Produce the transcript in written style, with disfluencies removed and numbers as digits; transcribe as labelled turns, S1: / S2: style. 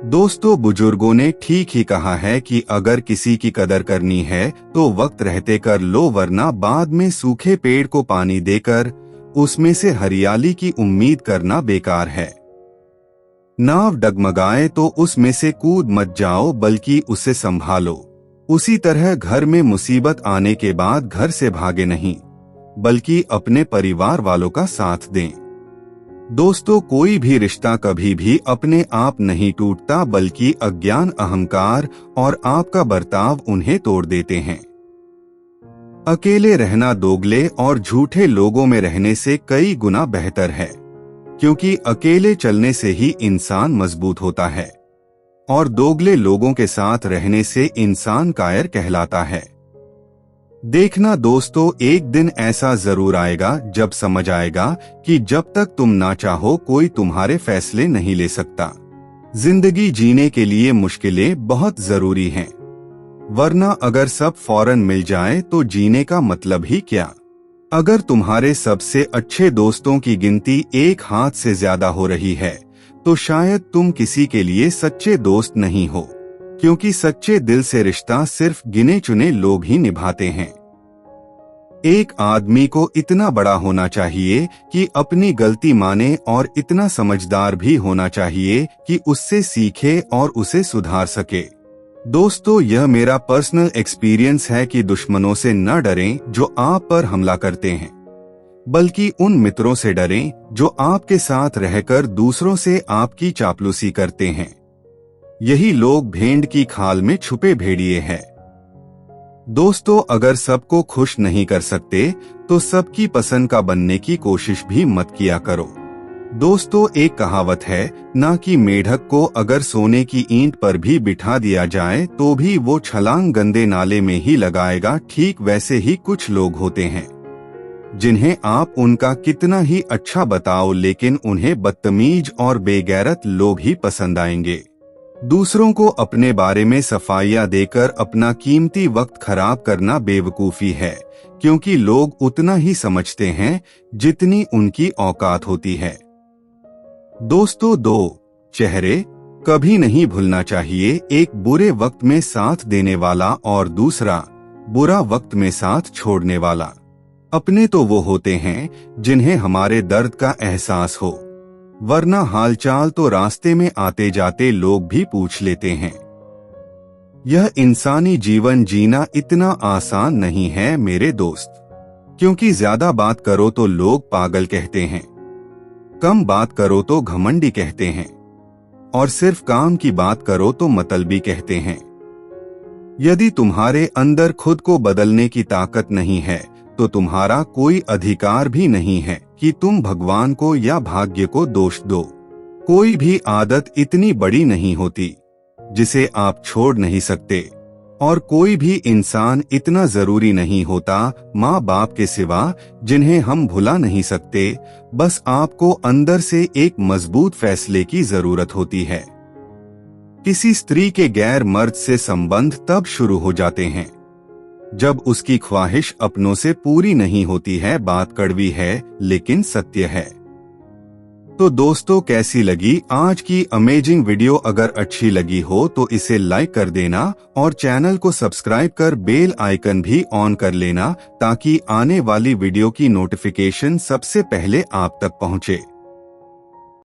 S1: दोस्तों, बुजुर्गों ने ठीक ही कहा है कि अगर किसी की कदर करनी है तो वक्त रहते कर लो, वरना बाद में सूखे पेड़ को पानी देकर उसमें से हरियाली की उम्मीद करना बेकार है। नाव डगमगाए तो उसमें से कूद मत जाओ, बल्कि उसे संभालो। उसी तरह घर में मुसीबत आने के बाद घर से भागे नहीं, बल्कि अपने परिवार वालों का साथ दें। दोस्तों, कोई भी रिश्ता कभी भी अपने आप नहीं टूटता, बल्कि अज्ञान, अहंकार और आपका बर्ताव उन्हें तोड़ देते हैं। अकेले रहना दोगले और झूठे लोगों में रहने से कई गुना बेहतर है, क्योंकि अकेले चलने से ही इंसान मजबूत होता है और दोगले लोगों के साथ रहने से इंसान कायर कहलाता है। देखना दोस्तों, एक दिन ऐसा जरूर आएगा जब समझ आएगा कि जब तक तुम ना चाहो कोई तुम्हारे फैसले नहीं ले सकता। जिंदगी जीने के लिए मुश्किलें बहुत जरूरी हैं, वरना अगर सब फौरन मिल जाए तो जीने का मतलब ही क्या। अगर तुम्हारे सबसे अच्छे दोस्तों की गिनती एक हाथ से ज्यादा हो रही है तो शायद तुम किसी के लिए सच्चे दोस्त नहीं हो, क्योंकि सच्चे दिल से रिश्ता सिर्फ गिने चुने लोग ही निभाते हैं। एक आदमी को इतना बड़ा होना चाहिए कि अपनी गलती माने और इतना समझदार भी होना चाहिए कि उससे सीखे और उसे सुधार सके। दोस्तों, यह मेरा पर्सनल एक्सपीरियंस है कि दुश्मनों से न डरें जो आप पर हमला करते हैं, बल्कि उन मित्रों से डरें जो आपके साथ रहकर दूसरों से आपकी चापलूसी करते हैं। यही लोग भेड़ की खाल में छुपे भेड़िए हैं। दोस्तों, अगर सबको खुश नहीं कर सकते तो सबकी पसंद का बनने की कोशिश भी मत किया करो। दोस्तों, एक कहावत है ना कि मेढक को अगर सोने की ईंट पर भी बिठा दिया जाए तो भी वो छलांग गंदे नाले में ही लगाएगा। ठीक वैसे ही कुछ लोग होते हैं जिन्हें आप उनका कितना ही अच्छा बताओ, लेकिन उन्हें बदतमीज और बेगैरत लोग ही पसंद आएंगे। दूसरों को अपने बारे में सफाइयां देकर अपना कीमती वक्त खराब करना बेवकूफी है, क्योंकि लोग उतना ही समझते हैं जितनी उनकी औकात होती है। दोस्तों, दो चेहरे कभी नहीं भूलना चाहिए, एक बुरे वक्त में साथ देने वाला और दूसरा बुरा वक्त में साथ छोड़ने वाला। अपने तो वो होते हैं जिन्हें हमारे दर्द का एहसास हो, वरना हालचाल तो रास्ते में आते जाते लोग भी पूछ लेते हैं। यह इंसानी जीवन जीना इतना आसान नहीं है मेरे दोस्त, क्योंकि ज्यादा बात करो तो लोग पागल कहते हैं, कम बात करो तो घमंडी कहते हैं, और सिर्फ काम की बात करो तो मतलबी कहते हैं। यदि तुम्हारे अंदर खुद को बदलने की ताकत नहीं है तो तुम्हारा कोई अधिकार भी नहीं है कि तुम भगवान को या भाग्य को दोष दो। कोई भी आदत इतनी बड़ी नहीं होती जिसे आप छोड़ नहीं सकते, और कोई भी इंसान इतना जरूरी नहीं होता माँ बाप के सिवा जिन्हें हम भुला नहीं सकते। बस आपको अंदर से एक मजबूत फैसले की जरूरत होती है। किसी स्त्री के गैर मर्द से संबंध तब शुरू हो जाते हैं जब उसकी ख्वाहिश अपनों से पूरी नहीं होती है। बात कड़वी है लेकिन सत्य है। तो दोस्तों, कैसी लगी आज की अमेजिंग वीडियो? अगर अच्छी लगी हो तो इसे लाइक कर देना और चैनल को सब्सक्राइब कर बेल आइकन भी ऑन कर लेना, ताकि आने वाली वीडियो की नोटिफिकेशन सबसे पहले आप तक पहुंचे।